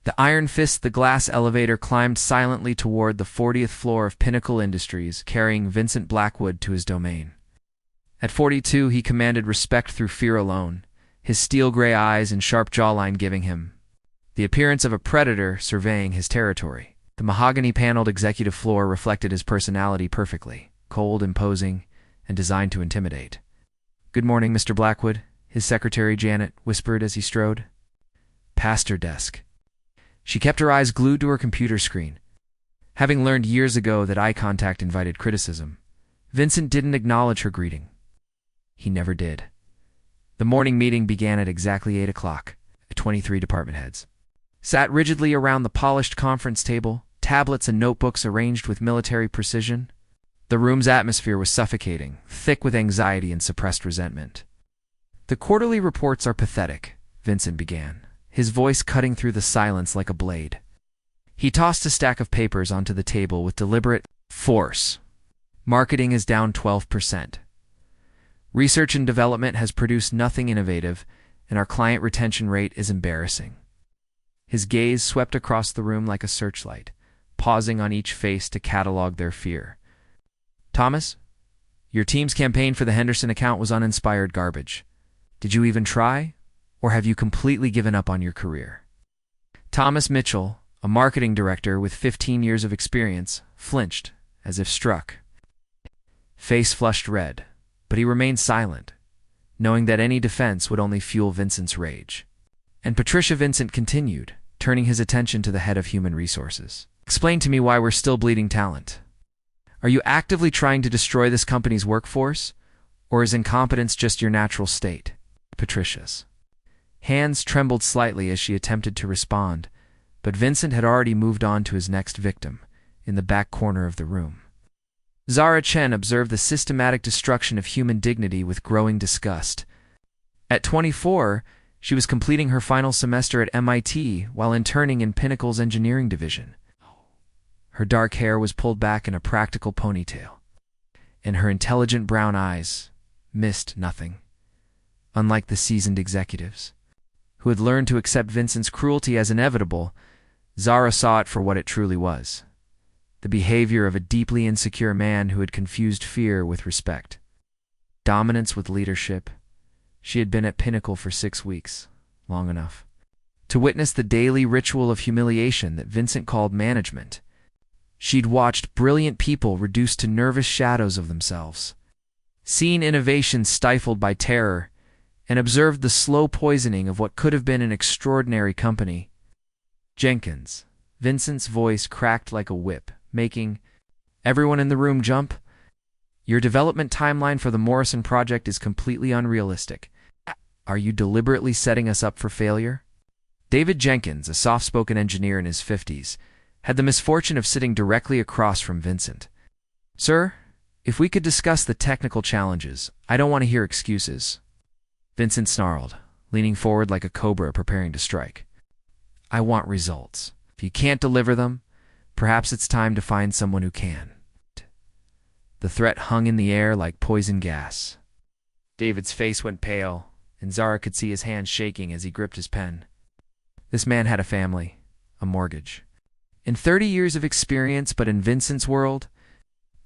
The iron fist, the glass elevator climbed silently toward the 40th floor of Pinnacle Industries, carrying Vincent Blackwood to his domain. At 42, he commanded respect through fear alone, his steel-gray eyes and sharp jawline giving him the appearance of a predator surveying his territory. The mahogany-paneled executive floor reflected his personality perfectly, cold, imposing, and designed to intimidate. "Good morning, Mr. Blackwood," his secretary Janet whispered as he strode past her desk. She kept her eyes glued to her computer screen. Having learned years ago that eye contact invited criticism, Vincent didn't acknowledge her greeting. He never did. The morning meeting began at exactly 8 o'clock. 23 department heads sat rigidly around the polished conference table, tablets and notebooks arranged with military precision. The room's atmosphere was suffocating, thick with anxiety and suppressed resentment. "The quarterly reports are pathetic," Vincent began, his voice cutting through the silence like a blade. He tossed a stack of papers onto the table with deliberate force. "Marketing is down 12%. Research and development has produced nothing innovative, and our client retention rate is embarrassing." His gaze swept across the room like a searchlight, pausing on each face to catalog their fear. "Thomas, your team's campaign for the Henderson account was uninspired garbage. Did you even try, or have you completely given up on your career?" Thomas Mitchell, a marketing director with 15 years of experience, flinched, as if struck. Face flushed red, but he remained silent, knowing that any defense would only fuel Vincent's rage. And Patricia Vincent continued, turning his attention to the head of human resources. "Explain to me why we're still bleeding talent. Are you actively trying to destroy this company's workforce, or is incompetence just your natural state?" Patricia's hands trembled slightly as she attempted to respond, but Vincent had already moved on to his next victim, in the back corner of the room. Zara Chen observed the systematic destruction of human dignity with growing disgust. At 24, she was completing her final semester at MIT while interning in Pinnacle's engineering division. Her dark hair was pulled back in a practical ponytail, and her intelligent brown eyes missed nothing. Unlike the seasoned executives, who had learned to accept Vincent's cruelty as inevitable, Zara saw it for what it truly was: the behavior of a deeply insecure man who had confused fear with respect, dominance with leadership. She had been at Pinnacle for 6 weeks, long enough to witness the daily ritual of humiliation that Vincent called management. She'd watched brilliant people reduced to nervous shadows of themselves, seen innovation stifled by terror, and observed the slow poisoning of what could have been an extraordinary company. "Jenkins," Vincent's voice cracked like a whip, making everyone in the room jump. "Your development timeline for the Morrison project is completely unrealistic. Are you deliberately setting us up for failure?" David Jenkins, a soft-spoken engineer in his 50s, had the misfortune of sitting directly across from Vincent. "Sir, if we could discuss the technical challenges, I don't want to hear excuses." Vincent snarled, leaning forward like a cobra preparing to strike. "I want results. If you can't deliver them, perhaps it's time to find someone who can." The threat hung in the air like poison gas. David's face went pale, and Zara could see his hands shaking as he gripped his pen. This man had a family, a mortgage, and 30 years of experience, but in Vincent's world,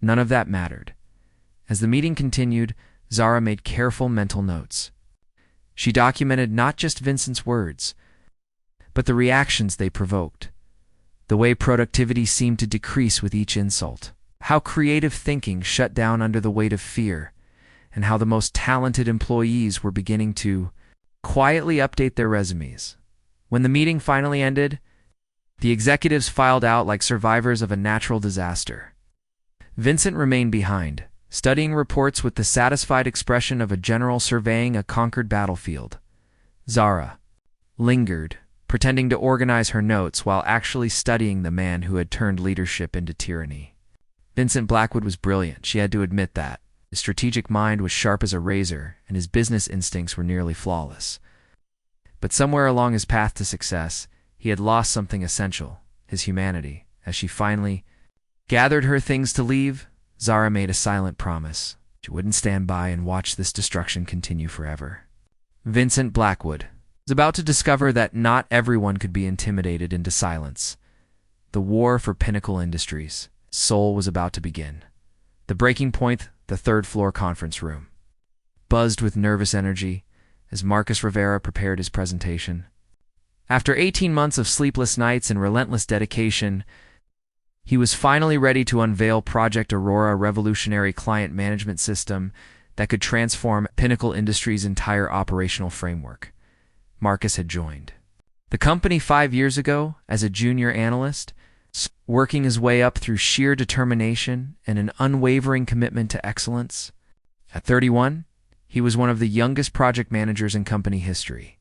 none of that mattered. As the meeting continued, Zara made careful mental notes. She documented not just Vincent's words, but the reactions they provoked, the way productivity seemed to decrease with each insult, how creative thinking shut down under the weight of fear, and how the most talented employees were beginning to quietly update their resumes. When the meeting finally ended, the executives filed out like survivors of a natural disaster. Vincent remained behind, studying reports with the satisfied expression of a general surveying a conquered battlefield. Zara lingered, pretending to organize her notes while actually studying the man who had turned leadership into tyranny. Vincent Blackwood was brilliant, she had to admit that. His strategic mind was sharp as a razor, and his business instincts were nearly flawless. But somewhere along his path to success, he had lost something essential, his humanity. As she finally gathered her things to leave, Zara made a silent promise. She wouldn't stand by and watch this destruction continue forever. Vincent Blackwood, Was about to discover that not everyone could be intimidated into silence. The war for Pinnacle Industries' soul was about to begin. The breaking point, the third-floor conference room, buzzed with nervous energy as Marcus Rivera prepared his presentation. After 18 months of sleepless nights and relentless dedication, he was finally ready to unveil Project Aurora, a revolutionary client management system that could transform Pinnacle Industries' entire operational framework. Marcus had joined the company 5 years ago as a junior analyst, working his way up through sheer determination and an unwavering commitment to excellence. At 31, he was one of the youngest project managers in company history,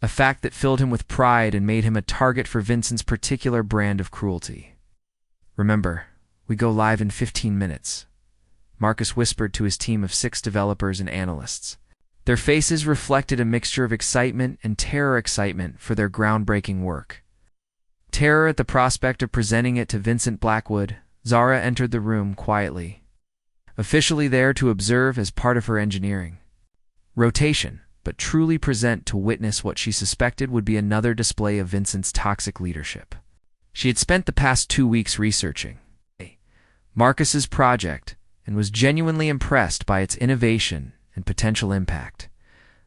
a fact that filled him with pride and made him a target for Vincent's particular brand of cruelty. "Remember, we go live in 15 minutes," Marcus whispered to his team of 6 developers and analysts. Their faces reflected a mixture of excitement and excitement for their groundbreaking work. Terror at the prospect of presenting it to Vincent Blackwood, Zara entered the room quietly, officially there to observe as part of her engineering rotation, but truly present to witness what she suspected would be another display of Vincent's toxic leadership. She had spent the past 2 weeks researching Marcus's project and was genuinely impressed by its innovation and potential impact.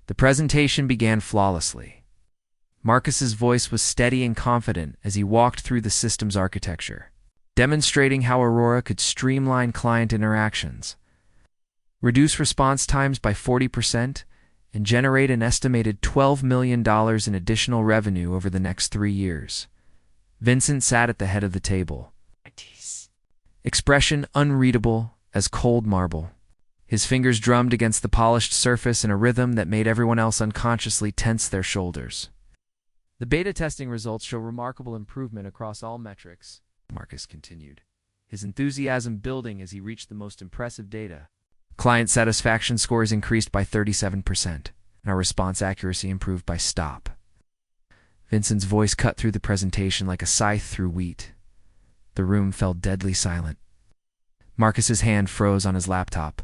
The presentation began flawlessly. Marcus's voice was steady and confident as he walked through the system's architecture, demonstrating how Aurora could streamline client interactions, reduce response times by 40%, and generate an estimated $12 million in additional revenue over the next 3 years. Vincent sat at the head of the table, expression unreadable as cold marble. His fingers drummed against the polished surface in a rhythm that made everyone else unconsciously tense their shoulders. "The beta testing results show remarkable improvement across all metrics," Marcus continued, his enthusiasm building as he reached the most impressive data. "Client satisfaction scores increased by 37%, and our response accuracy improved by stop." Vincent's voice cut through the presentation like a scythe through wheat. The room fell deadly silent. Marcus's hand froze on his laptop,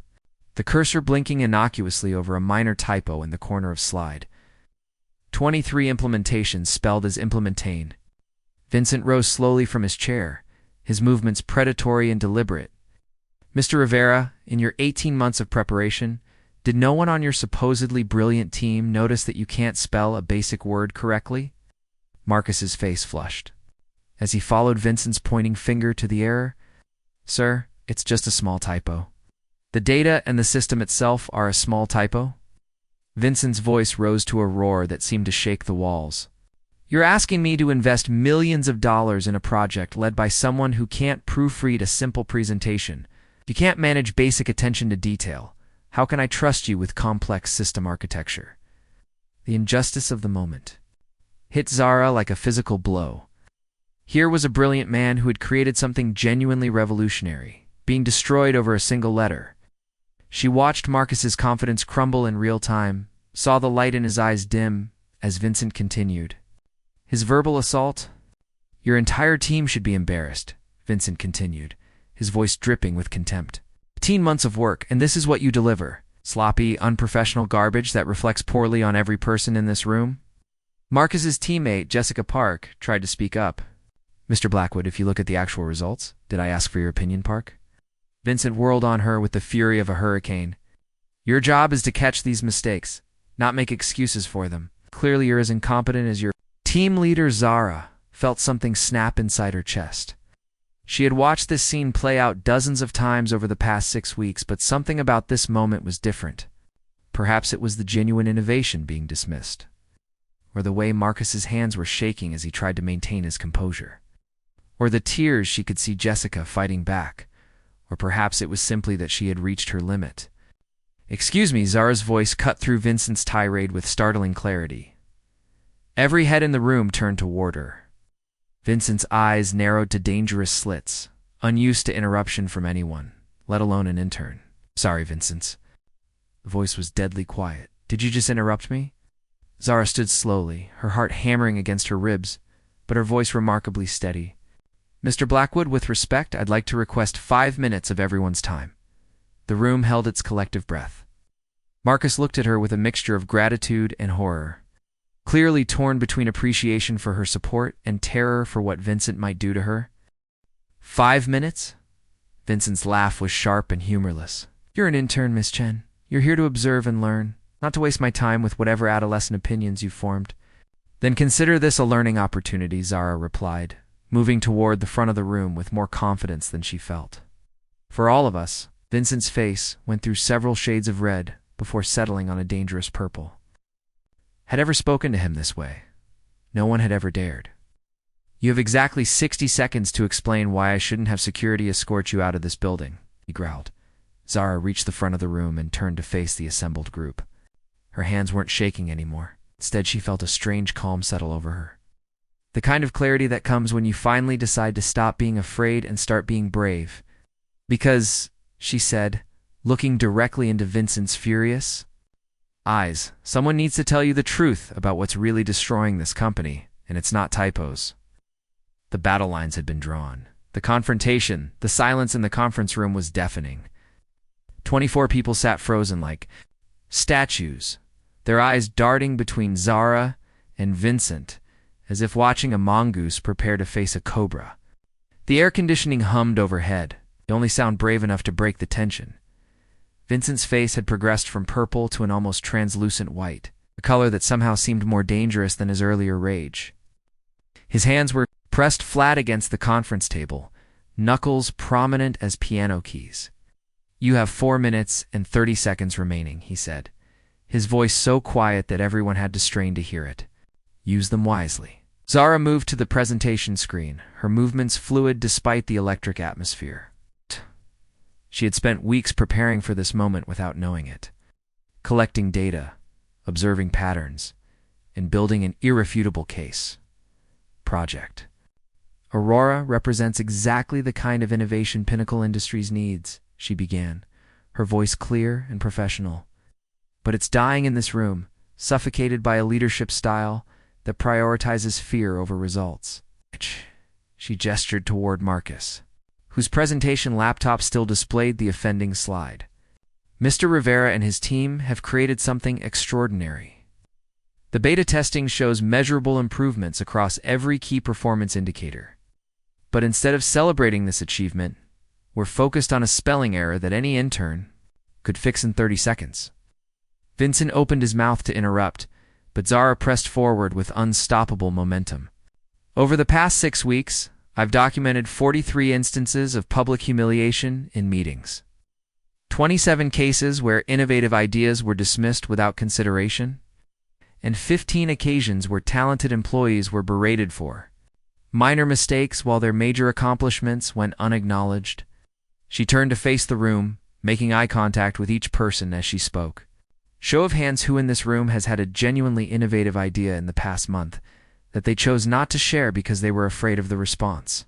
the cursor blinking innocuously over a minor typo in the corner of slide 23 implementation spelled as implementain. Vincent rose slowly from his chair, his movements predatory and deliberate. "Mr. Rivera, in your 18 months of preparation, did no one on your supposedly brilliant team notice that you can't spell a basic word correctly?" Marcus's face flushed as he followed Vincent's pointing finger to the error. "Sir, it's just a small typo. The data and the system itself are a small typo." Vincent's voice rose to a roar that seemed to shake the walls. "You're asking me to invest millions of dollars in a project led by someone who can't proofread a simple presentation. If you can't manage basic attention to detail, how can I trust you with complex system architecture?" The injustice of the moment hit Zara like a physical blow. Here was a brilliant man who had created something genuinely revolutionary, being destroyed over a single letter. She watched Marcus's confidence crumble in real time, saw the light in his eyes dim as Vincent continued his verbal assault. "Your entire team should be embarrassed," Vincent continued, his voice dripping with contempt. 18 months of work, and this is what you deliver? Sloppy, unprofessional garbage that reflects poorly on every person in this room?" Marcus's teammate, Jessica Park, tried to speak up. "Mr. Blackwood, if you look at the actual results, did I ask for your opinion, Park?" Vincent whirled on her with the fury of a hurricane. "Your job is to catch these mistakes, not make excuses for them. Clearly you're as incompetent as your—" Team leader Zara felt something snap inside her chest. She had watched this scene play out dozens of times over the past 6 weeks, but something about this moment was different. Perhaps it was the genuine innovation being dismissed, or the way Marcus's hands were shaking as he tried to maintain his composure, or the tears she could see Jessica fighting back. Or perhaps it was simply that she had reached her limit. "Excuse me," Zara's voice cut through Vincent's tirade with startling clarity. Every head in the room turned toward her. Vincent's eyes narrowed to dangerous slits, unused to interruption from anyone, let alone an intern. "Sorry, Vincent." The voice was deadly quiet. "Did you just interrupt me?" Zara stood slowly, her heart hammering against her ribs, but her voice remarkably steady. "Mr. Blackwood, with respect, I'd like to request 5 minutes of everyone's time." The room held its collective breath. Marcus looked at her with a mixture of gratitude and horror. clearly torn between appreciation for her support and terror for what Vincent might do to her. 5 minutes? Vincent's laugh was sharp and humorless. You're an intern, Miss Chen. You're here to observe and learn, not to waste my time with whatever adolescent opinions you've formed. Then consider this a learning opportunity, Zara replied, moving toward the front of the room with more confidence than she felt. For all of us, Vincent's face went through several shades of red before settling on a dangerous purple. Had ever spoken to him this way? No one had ever dared. You have exactly 60 seconds to explain why I shouldn't have security escort you out of this building, he growled. Zara reached the front of the room and turned to face the assembled group. Her hands weren't shaking anymore. Instead, she felt a strange calm settle over her. The kind of clarity that comes when you finally decide to stop being afraid and start being brave. Because, she said, looking directly into Vincent's furious eyes, someone needs to tell you the truth about what's really destroying this company, and it's not typos. The battle lines had been drawn. The confrontation, the silence in the conference room was deafening. 24 people sat frozen like statues, their eyes darting between Zara and Vincent, as if watching a mongoose prepare to face a cobra. The air conditioning hummed overhead, the only sound brave enough to break the tension. Vincent's face had progressed from purple to an almost translucent white, a color that somehow seemed more dangerous than his earlier rage. His hands were pressed flat against the conference table, knuckles prominent as piano keys. You have 4 minutes and 30 seconds remaining, he said, his voice so quiet that everyone had to strain to hear it. Use them wisely. Zara moved to the presentation screen, her movements fluid despite the electric atmosphere. She had spent weeks preparing for this moment without knowing it, collecting data, observing patterns, and building an irrefutable case. Project. Aurora represents exactly the kind of innovation Pinnacle Industries needs, she began, her voice clear and professional. But it's dying in this room, suffocated by a leadership style that prioritizes fear over results. She gestured toward Marcus, whose presentation laptop still displayed the offending slide. Mr. Rivera and his team have created something extraordinary. The beta testing shows measurable improvements across every key performance indicator. But instead of celebrating this achievement, we're focused on a spelling error that any intern could fix in 30 seconds. Vincent opened his mouth to interrupt, but Zara pressed forward with unstoppable momentum. Over the past 6 weeks, I've documented 43 instances of public humiliation in meetings. 27 cases where innovative ideas were dismissed without consideration, and 15 occasions where talented employees were berated for minor mistakes while their major accomplishments went unacknowledged. She turned to face the room, making eye contact with each person as she spoke. Show of hands, who in this room has had a genuinely innovative idea in the past month that they chose not to share because they were afraid of the response?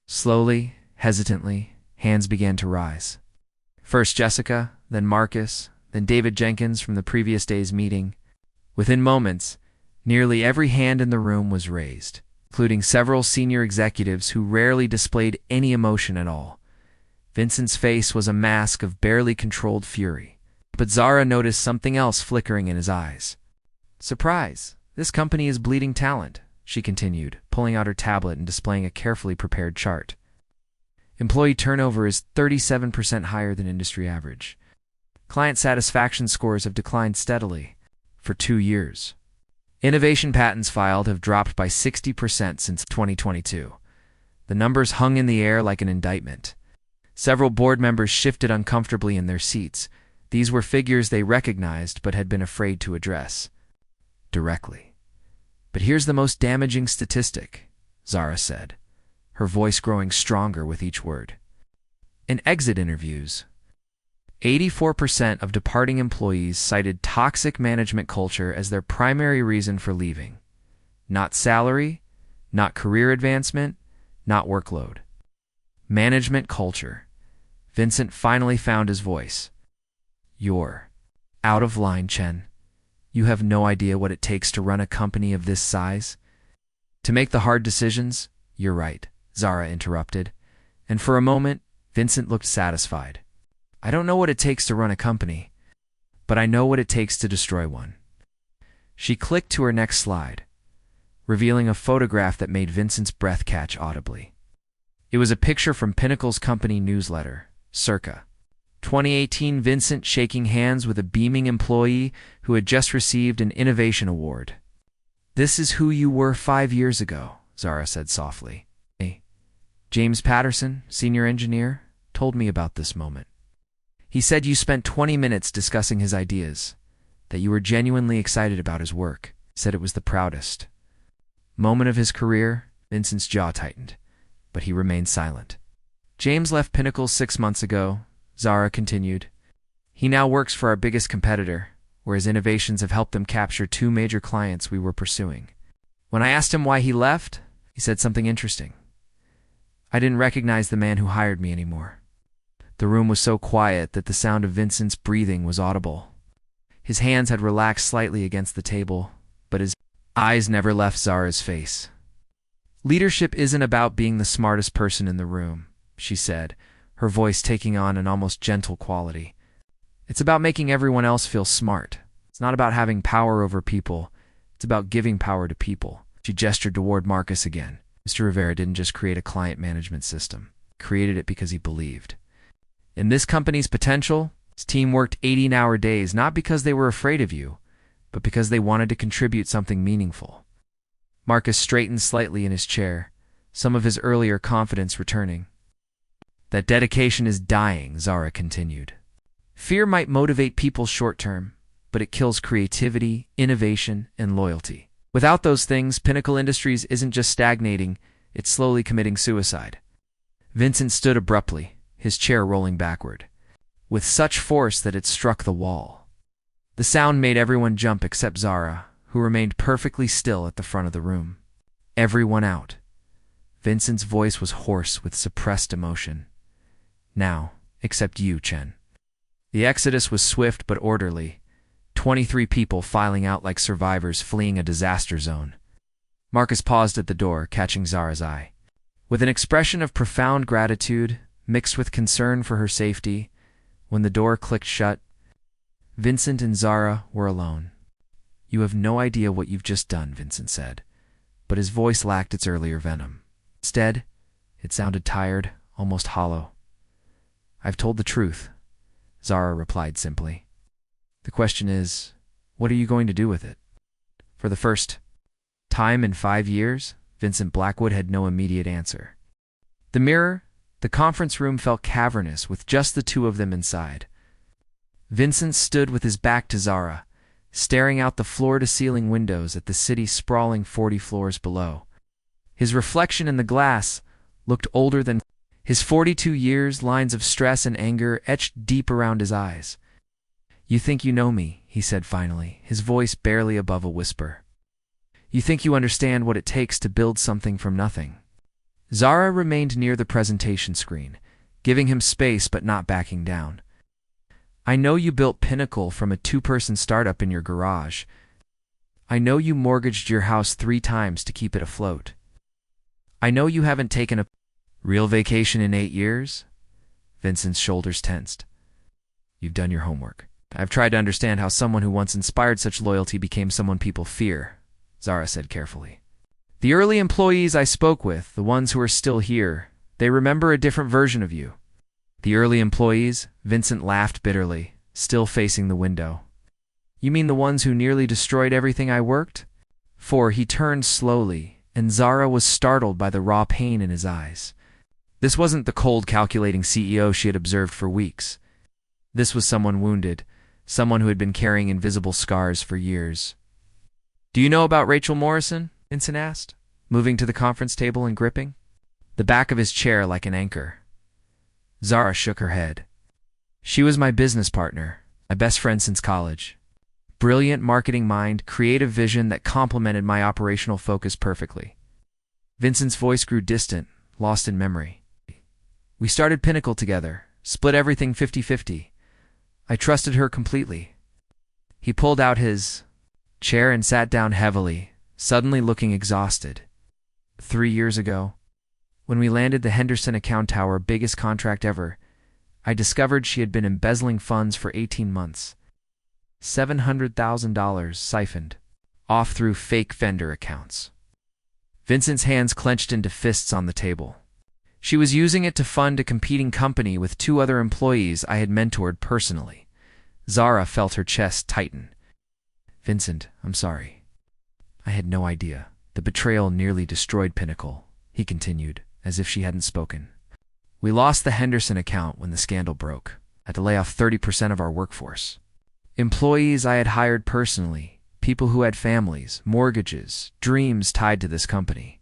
Slowly, hesitantly, hands began to rise. First Jessica, then Marcus, then David Jenkins from the previous day's meeting. Within moments, nearly every hand in the room was raised, including several senior executives who rarely displayed any emotion at all. Vincent's face was a mask of barely controlled fury, but Zara noticed something else flickering in his eyes. Surprise! This company is bleeding talent, she continued, pulling out her tablet and displaying a carefully prepared chart. Employee turnover is 37% higher than industry average. Client satisfaction scores have declined steadily for 2 years. Innovation patents filed have dropped by 60% since 2022. The numbers hung in the air like an indictment. Several board members shifted uncomfortably in their seats. These were figures they recognized but had been afraid to address directly. But here's the most damaging statistic, Zara said, her voice growing stronger with each word. In exit interviews, 84% of departing employees cited toxic management culture as their primary reason for leaving. Not salary, not career advancement, not workload. Management culture. Vincent finally found his voice. You're out of line, Chen. You have no idea what it takes to run a company of this size. To make the hard decisions, you're right, Zara interrupted, and for a moment, Vincent looked satisfied. I don't know what it takes to run a company, but I know what it takes to destroy one. She clicked to her next slide, revealing a photograph that made Vincent's breath catch audibly. It was a picture from Pinnacle's company newsletter, circa 2018. Vincent shaking hands with a beaming employee who had just received an innovation award. "This is who you were 5 years ago," Zara said softly. "Hey, James Patterson, senior engineer, told me about this moment. He said you spent 20 minutes discussing his ideas, that you were genuinely excited about his work. Said it was the proudest moment of his career." Vincent's jaw tightened, but he remained silent. "James left Pinnacle 6 months ago," Zara continued. "He now works for our biggest competitor, where his innovations have helped them capture 2 major clients we were pursuing. When I asked him why he left, he said something interesting. I didn't recognize the man who hired me anymore." The room was so quiet that the sound of Vincent's breathing was audible. His hands had relaxed slightly against the table, but his eyes never left Zara's face. "Leadership isn't about being the smartest person in the room," she said, her voice taking on an almost gentle quality. "It's about making everyone else feel smart. It's not about having power over people. It's about giving power to people." She gestured toward Marcus again. Mr. Rivera didn't just create a client management system. He created it because he believed in this company's potential. His team worked 18-hour days, not because they were afraid of you, but because they wanted to contribute something meaningful. Marcus straightened slightly in his chair, some of his earlier confidence returning. "That dedication is dying," Zara continued. "Fear might motivate people short-term, but it kills creativity, innovation, and loyalty. Without those things, Pinnacle Industries isn't just stagnating, it's slowly committing suicide." Vincent stood abruptly, his chair rolling backward, with such force that it struck the wall. The sound made everyone jump except Zara, who remained perfectly still at the front of the room. "Everyone out." Vincent's voice was hoarse with suppressed emotion. "Now, except you, Chen." The exodus was swift but orderly, 23 people filing out like survivors fleeing a disaster zone. Marcus paused at the door, catching Zara's eye. With an expression of profound gratitude, mixed with concern for her safety, when the door clicked shut, Vincent and Zara were alone. "You have no idea what you've just done," Vincent said, but his voice lacked its earlier venom. Instead, it sounded tired, almost hollow. "I've told the truth," Zara replied simply. "The question is, what are you going to do with it?" For the first time in 5 years, Vincent Blackwood had no immediate answer. The conference room felt cavernous with just the 2 of them inside. Vincent stood with his back to Zara, staring out the floor-to-ceiling windows at the city sprawling 40 floors below. His reflection in the glass looked older than his 42 years, lines of stress and anger etched deep around his eyes. "You think you know me," he said finally, his voice barely above a whisper. "You think you understand what it takes to build something from nothing." Zara remained near the presentation screen, giving him space but not backing down. "I know you built Pinnacle from a 2-person startup in your garage. I know you mortgaged your house 3 times to keep it afloat. I know you haven't taken a real vacation in 8 years." Vincent's shoulders tensed. "You've done your homework." "I've tried to understand how someone who once inspired such loyalty became someone people fear," Zara said carefully. "The early employees I spoke with, the ones who are still here, they remember a different version of you." "The early employees?" Vincent laughed bitterly, still facing the window. "You mean the ones who nearly destroyed everything I worked?" For he turned slowly, and Zara was startled by the raw pain in his eyes. This wasn't the cold, calculating CEO she had observed for weeks. This was someone wounded, someone who had been carrying invisible scars for years. "Do you know about Rachel Morrison?" Vincent asked, moving to the conference table and gripping the back of his chair like an anchor. Zara shook her head. "She was my business partner, my best friend since college. Brilliant marketing mind, creative vision that complemented my operational focus perfectly." Vincent's voice grew distant, lost in memory. "We started Pinnacle together, split everything 50-50. I trusted her completely." He pulled out his chair and sat down heavily, suddenly looking exhausted. 3 years ago, when we landed the Henderson account tower, biggest contract ever, I discovered she had been embezzling funds for 18 months. $700,000 siphoned. off through fake vendor accounts. Vincent's hands clenched into fists on the table. She was using it to fund a competing company with 2 other employees I had mentored personally. Zara felt her chest tighten. Vincent, I'm sorry. I had no idea. The betrayal nearly destroyed Pinnacle, he continued, as if she hadn't spoken. We lost the Henderson account when the scandal broke. Had to lay off 30% of our workforce. Employees I had hired personally, people who had families, mortgages, dreams tied to this company.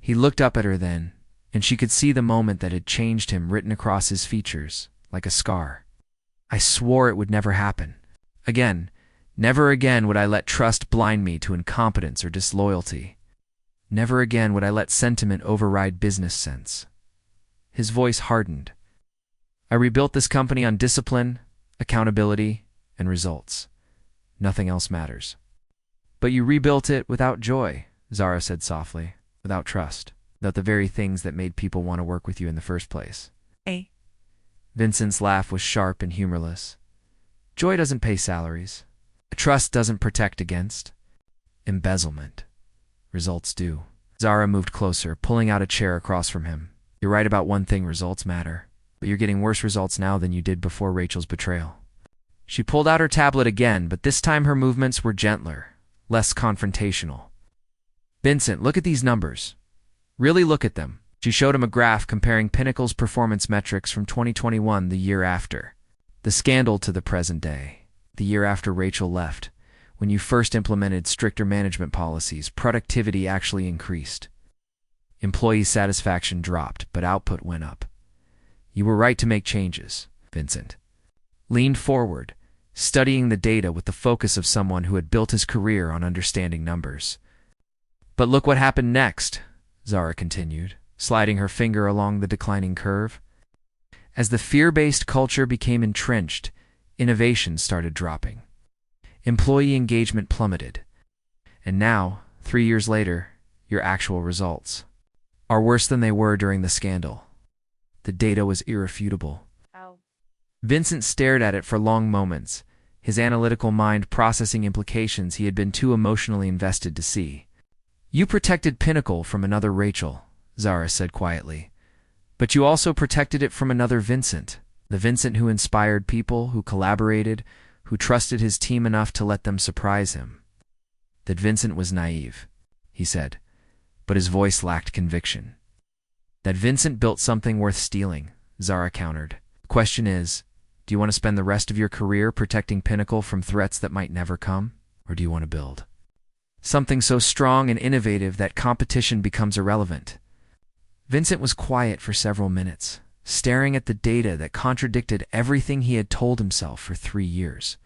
He looked up at her then, and she could see the moment that had changed him written across his features, like a scar. I swore it would never happen. Again, never again would I let trust blind me to incompetence or disloyalty. Never again would I let sentiment override business sense. His voice hardened. I rebuilt this company on discipline, accountability, and results. Nothing else matters. But you rebuilt it without joy, Zara said softly, without trust, without the very things that made people want to work with you in the first place. Hey. Vincent's laugh was sharp and humorless. Joy doesn't pay salaries. Trust doesn't protect against embezzlement. Results do. Zara moved closer, pulling out a chair across from him. You're right about one thing, results matter. But you're getting worse results now than you did before Rachel's betrayal. She pulled out her tablet again, but this time her movements were gentler, less confrontational. Vincent, look at these numbers. Really look at them. She showed him a graph comparing Pinnacle's performance metrics from 2021, the year after. The scandal to the present day, the year after Rachel left. When you first implemented stricter management policies, productivity actually increased. Employee satisfaction dropped, but output went up. You were right to make changes, Vincent. Leaned forward, studying the data with the focus of someone who had built his career on understanding numbers. But look what happened next, Zara continued, sliding her finger along the declining curve. As the fear-based culture became entrenched, innovation started dropping. Employee engagement plummeted. And now, 3 years later, your actual results are worse than they were during the scandal. The data was irrefutable. Ow. Vincent stared at it for long moments, his analytical mind processing implications he had been too emotionally invested to see. You protected Pinnacle from another Rachel, Zara said quietly. But you also protected it from another Vincent, the Vincent who inspired people, who collaborated, who trusted his team enough to let them surprise him. That Vincent was naive, he said, but his voice lacked conviction. That Vincent built something worth stealing, Zara countered. The question is, do you want to spend the rest of your career protecting Pinnacle from threats that might never come? Or do you want to build something so strong and innovative that competition becomes irrelevant? Vincent was quiet for several minutes, staring at the data that contradicted everything he had told himself for 3 years.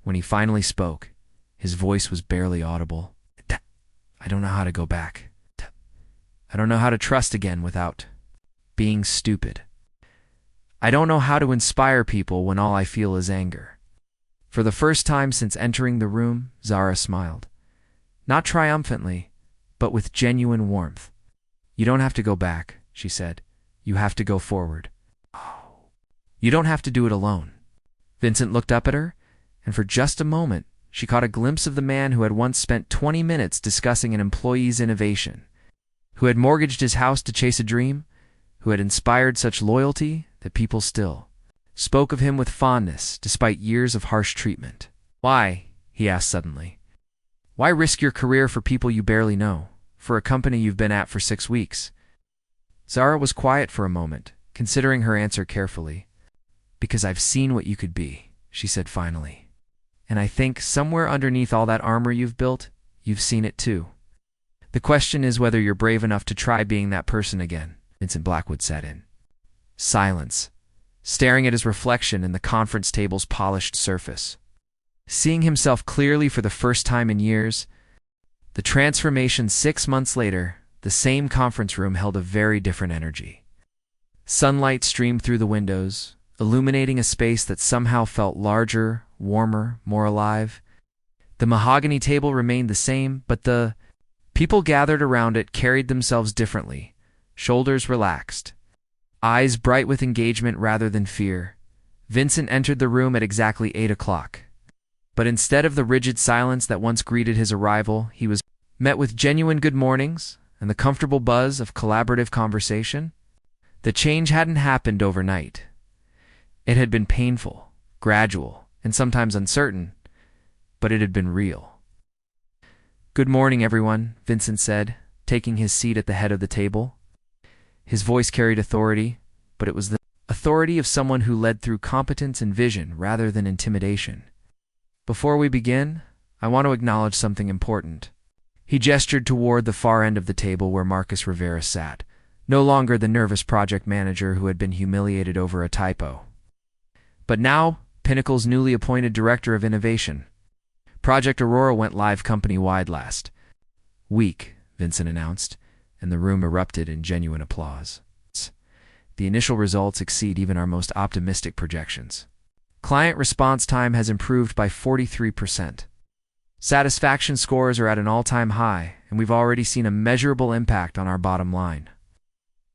When he finally spoke, his voice was barely audible. I don't know how to go back. I don't know how to trust again without being stupid. I don't know how to inspire people when all I feel is anger. For the first time since entering the room, Zara smiled. Not triumphantly, but with genuine warmth. You don't have to go back, she said. You have to go forward. Oh. You don't have to do it alone. Vincent looked up at her, and for just a moment, she caught a glimpse of the man who had once spent 20 minutes discussing an employee's innovation, who had mortgaged his house to chase a dream, who had inspired such loyalty that people still spoke of him with fondness despite years of harsh treatment. Why? He asked suddenly. Why risk your career for people you barely know, for a company you've been at for 6 weeks? Zara was quiet for a moment, considering her answer carefully. Because I've seen what you could be, she said finally. And I think somewhere underneath all that armor you've built, you've seen it too. The question is whether you're brave enough to try being that person again. Vincent Blackwood sat in silence, staring at his reflection in the conference table's polished surface. Seeing himself clearly for the first time in years, the transformation 6 months later, the same conference room held a very different energy. Sunlight streamed through the windows, illuminating a space that somehow felt larger, warmer, more alive. The mahogany table remained the same, but the people gathered around it carried themselves differently, shoulders relaxed, eyes bright with engagement rather than fear. Vincent entered the room at exactly 8 o'clock. But instead of the rigid silence that once greeted his arrival, he was met with genuine good mornings and the comfortable buzz of collaborative conversation. The change hadn't happened overnight. It had been painful, gradual, and sometimes uncertain, but it had been real. "Good morning, everyone," Vincent said, taking his seat at the head of the table. His voice carried authority, but it was the authority of someone who led through competence and vision rather than intimidation. "Before we begin, I want to acknowledge something important." He gestured toward the far end of the table where Marcus Rivera sat, no longer the nervous project manager who had been humiliated over a typo, but now Pinnacle's newly appointed Director of Innovation. Project Aurora went live company-wide last week, Vincent announced, and the room erupted in genuine applause. The initial results exceed even our most optimistic projections. Client response time has improved by 43%. Satisfaction scores are at an all-time high, and we've already seen a measurable impact on our bottom line.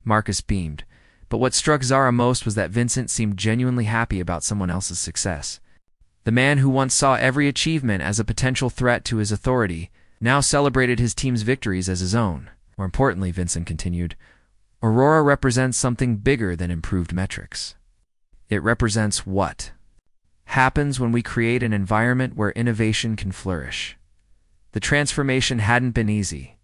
Marcus beamed, but what struck Zara most was that Vincent seemed genuinely happy about someone else's success. The man who once saw every achievement as a potential threat to his authority now celebrated his team's victories as his own. More importantly, Vincent continued, Aurora represents something bigger than improved metrics. It represents what happens when we create an environment where innovation can flourish. The transformation hadn't been easy.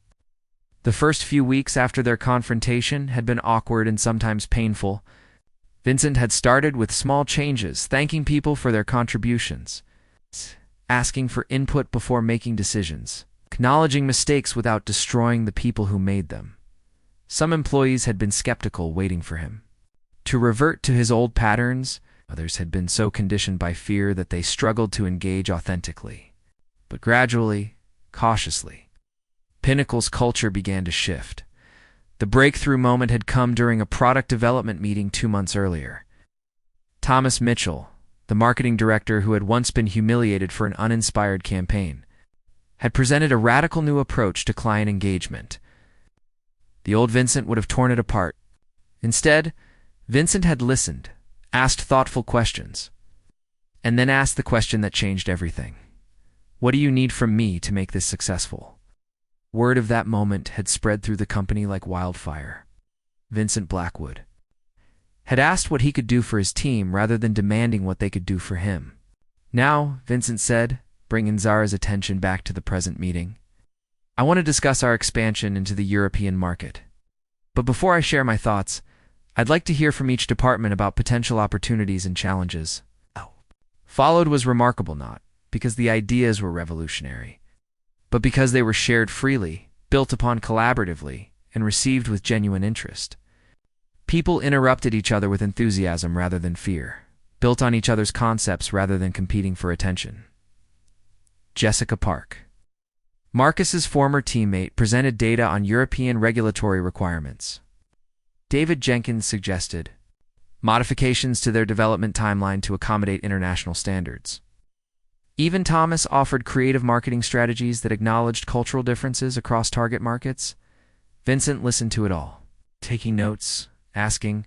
The first few weeks after their confrontation had been awkward and sometimes painful. Vincent had started with small changes, thanking people for their contributions, asking for input before making decisions, acknowledging mistakes without destroying the people who made them. Some employees had been skeptical, waiting for him to revert to his old patterns. Others had been so conditioned by fear that they struggled to engage authentically. But gradually, cautiously, Pinnacle's culture began to shift. The breakthrough moment had come during a product development meeting 2 months earlier. Thomas Mitchell, the marketing director who had once been humiliated for an uninspired campaign, had presented a radical new approach to client engagement. The old Vincent would have torn it apart. Instead, Vincent had listened, asked thoughtful questions, and then asked the question that changed everything. What do you need from me to make this successful? Word of that moment had spread through the company like wildfire. Vincent Blackwood had asked what he could do for his team rather than demanding what they could do for him. Now, Vincent said, bringing Zara's attention back to the present meeting, I want to discuss our expansion into the European market. But before I share my thoughts, I'd like to hear from each department about potential opportunities and challenges. Followed was remarkable, not because the ideas were revolutionary, but because they were shared freely, built upon collaboratively, and received with genuine interest. People interrupted each other with enthusiasm rather than fear, built on each other's concepts rather than competing for attention. Jessica Park, Marcus's former teammate, presented data on European regulatory requirements. David Jenkins suggested modifications to their development timeline to accommodate international standards. Even Thomas offered creative marketing strategies that acknowledged cultural differences across target markets. Vincent listened to it all, taking notes, asking,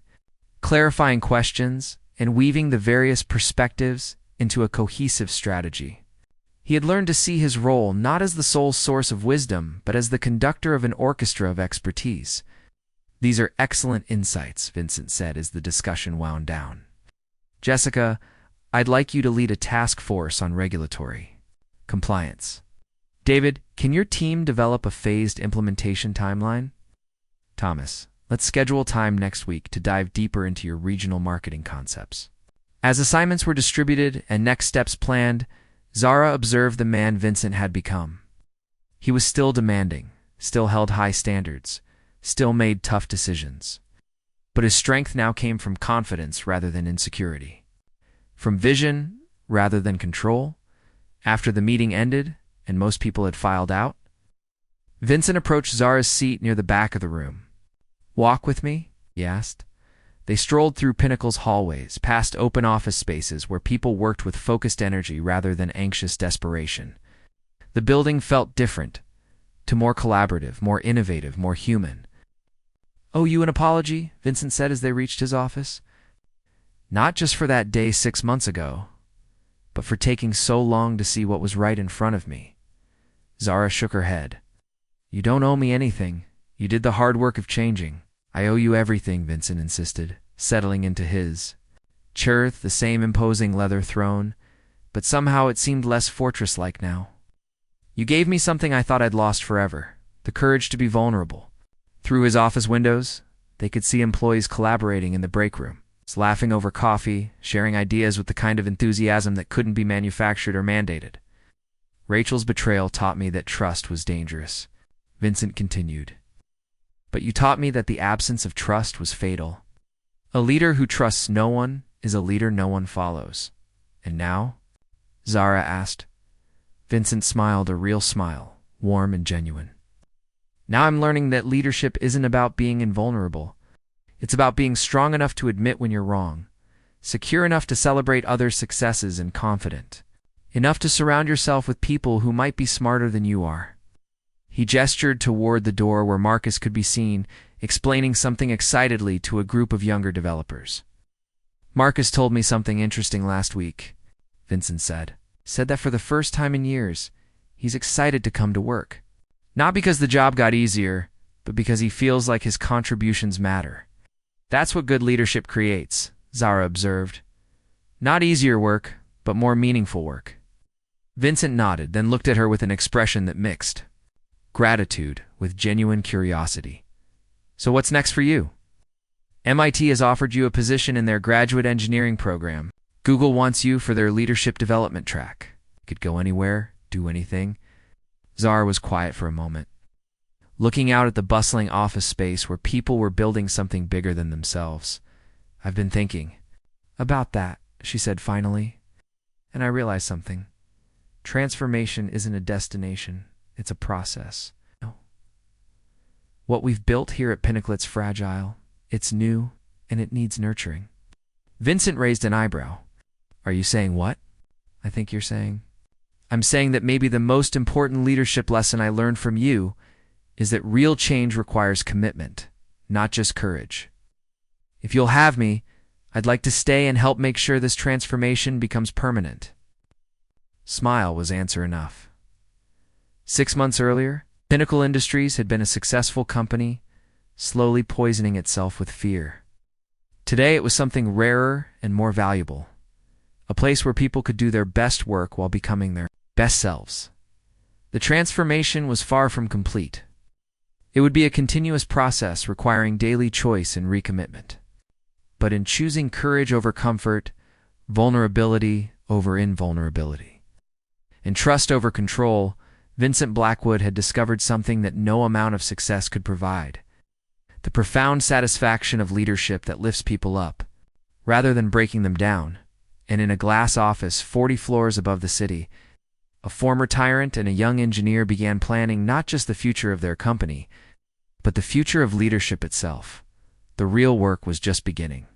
clarifying questions, and weaving the various perspectives into a cohesive strategy. He had learned to see his role not as the sole source of wisdom, but as the conductor of an orchestra of expertise. These are excellent insights, Vincent said as the discussion wound down. Jessica, I'd like you to lead a task force on regulatory compliance. David, can your team develop a phased implementation timeline? Thomas, let's schedule time next week to dive deeper into your regional marketing concepts. As assignments were distributed and next steps planned, Zara observed the man Vincent had become. He was still demanding, still held high standards, still made tough decisions. But his strength now came from confidence rather than insecurity, from vision rather than control. After the meeting ended and most people had filed out, Vincent approached Zara's seat near the back of the room. Walk with me? He asked. They strolled through Pinnacle's hallways, past open office spaces where people worked with focused energy rather than anxious desperation. The building felt different, to more collaborative, more innovative, more human. Owe you an apology, Vincent said as they reached his office. Not just for that day 6 months ago, but for taking so long to see what was right in front of me. Zara shook her head. You don't owe me anything. You did the hard work of changing. I owe you everything, Vincent insisted, settling into his chair, the same imposing leather throne, but somehow it seemed less fortress-like now. You gave me something I thought I'd lost forever, the courage to be vulnerable. Through his office windows, they could see employees collaborating in the break room, laughing over coffee, sharing ideas with the kind of enthusiasm that couldn't be manufactured or mandated. Rachel's betrayal taught me that trust was dangerous, Vincent continued. But you taught me that the absence of trust was fatal. A leader who trusts no one is a leader no one follows. And now? Zara asked. Vincent smiled a real smile, warm and genuine. Now I'm learning that leadership isn't about being invulnerable. It's about being strong enough to admit when you're wrong, secure enough to celebrate others' successes and confident enough to surround yourself with people who might be smarter than you are. He gestured toward the door where Marcus could be seen, explaining something excitedly to a group of younger developers. Marcus told me something interesting last week, Vincent said. Said that for the first time in years, he's excited to come to work. Not because the job got easier, but because he feels like his contributions matter. That's what good leadership creates, Zara observed. Not easier work, but more meaningful work. Vincent nodded, then looked at her with an expression that mixed gratitude with genuine curiosity. So what's next for you? MIT has offered you a position in their graduate engineering program. Google wants you for their leadership development track. You could go anywhere, do anything. Zara was quiet for a moment, looking out at the bustling office space where people were building something bigger than themselves. I've been thinking about that, she said finally. And I realized something. Transformation isn't a destination, it's a process. No. What we've built here at Pinnacle's fragile, it's new, and it needs nurturing. Vincent raised an eyebrow. Are you saying what? I think you're saying. I'm saying that maybe the most important leadership lesson I learned from you is that real change requires commitment, not just courage. If you'll have me, I'd like to stay and help make sure this transformation becomes permanent. Smile was answer enough. 6 months earlier, Pinnacle Industries had been a successful company, slowly poisoning itself with fear. Today it was something rarer and more valuable, a place where people could do their best work while becoming their best selves. The transformation was far from complete. It would be a continuous process requiring daily choice and recommitment. But in choosing courage over comfort, vulnerability over invulnerability, and trust over control, Vincent Blackwood had discovered something that no amount of success could provide. The profound satisfaction of leadership that lifts people up, rather than breaking them down. And in a glass office 40 floors above the city, a former tyrant and a young engineer began planning not just the future of their company, but the future of leadership itself. The real work was just beginning.